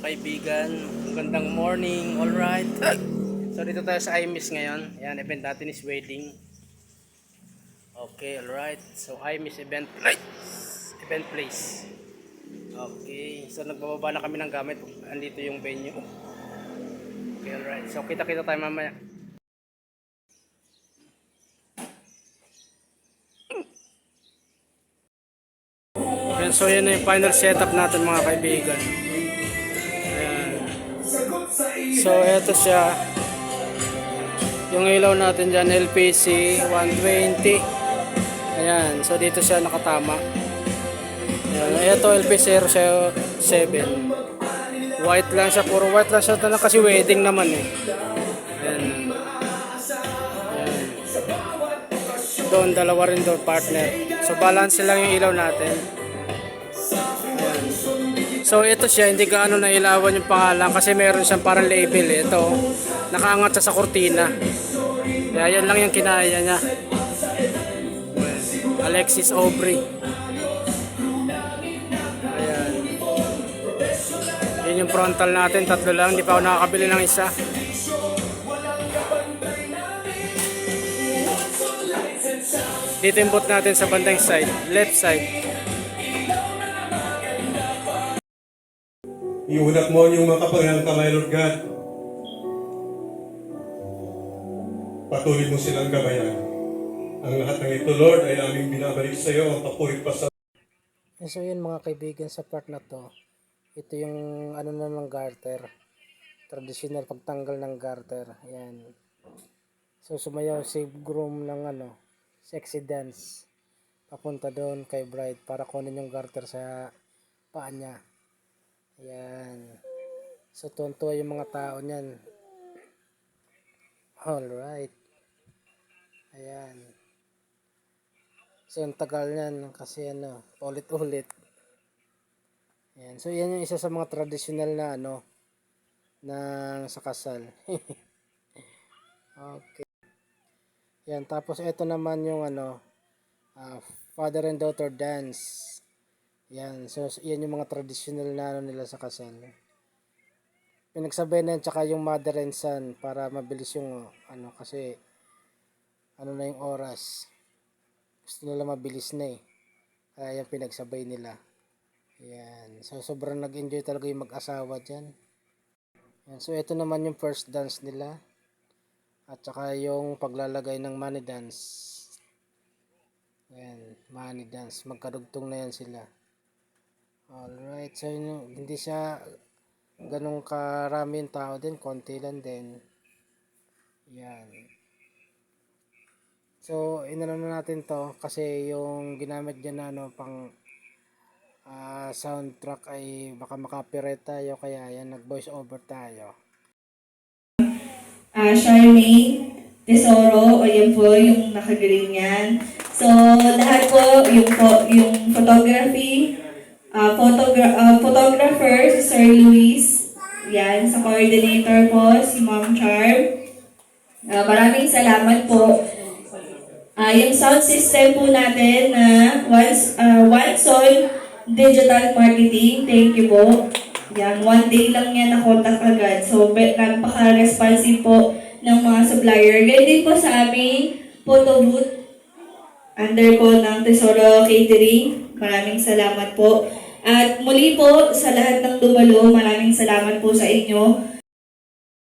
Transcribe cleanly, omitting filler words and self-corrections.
kaibigan, magandang morning, alright. So dito tayo sa IMIS ngayon. Yan, event natin is wedding. Okay, alright. So IMIS event place. Okay, so nagbababa na kami ng gamit. Andito yung venue. Okay, alright. So kita-kita tayo mamaya. Yan, so yan na yung final setup natin mga kaibigan. Ayan. So eto siya. Yung ilaw natin dyan, LPC 120. Ayan, so dito siya nakatama. Ayan, ito LPC 07. White lang siya, puro white lang siya kasi wedding naman eh. Ayan. Ayan. Doon, dalawa rin doon partner. So balance lang yung ilaw natin. Ayan. So ito siya, hindi gaano na ilawan yung pangalan kasi meron siyang parang label eh. Ito, nakaangat siya sa kurtina. Kaya yan lang yung kinaya niya. Alexis Aubrey. Ayan. Yun yung frontal natin, tatlo lang. Hindi pa ako nakakabili ng isa. Dito yung boot natin sa bandang side, left side. Iunat mo yung mga kapangyarang kamay, Lord God. Patuloy mo silang gabayan. Ang lahat ng ito, Lord, ay aming binabalik sa iyo ang papurit pa sa... So yun mga kaibigan, sa part na to, ito yung ano na ng garter. Traditional pagtanggal ng garter. Ayan. So sumayaw si groom ng sexy dance. Papunta doon kay bride para kunin yung garter sa paa niya. Ayan. So tuwan-tuwa yung mga tao niyan. Alright. Ayan. So yung tagal niyan kasi ulit-ulit. Ayan. So yan yung isa sa mga traditional na ng sa kasal. Okay. Yan, tapos ito naman yung father and daughter dance. Yan, so yan yung mga traditional na nila sa kasal. Pinagsabay na yan, tsaka yung mother and son para mabilis yung kasi na yung oras. Gusto nila mabilis na eh. Kaya yan pinagsabay nila. Yan, so sobrang nag-enjoy talaga yung mag-asawa dyan. Yan, so ito naman yung first dance nila. At saka yung paglalagay ng money dance. Ayan, money dance. Magkadugtong na yan sila. Alright, so hindi siya ganong karaming tao din. Konti lang din. Yan. So, inano na natin to kasi yung ginamit dyan na pang soundtrack ay baka makapirate tayo. Kaya yan, nag-voice over tayo. Charmaine Tesoro, o yan po yung nakagreen yan. So, lahat po, yung photography, photographer, si Sir Luis, yan, sa coordinator po, si Ma'am Charm. Maraming salamat po. Yung sound system po natin na One Soul Digital Marketing, thank you po. Yan, one day lang yan na-contact agad. So, napaka-responsive po ng mga supplier. Ganyan din po sa aming photo booth under po ng Tesoro Catering. Maraming salamat po. At muli po sa lahat ng dumalo, maraming salamat po sa inyo.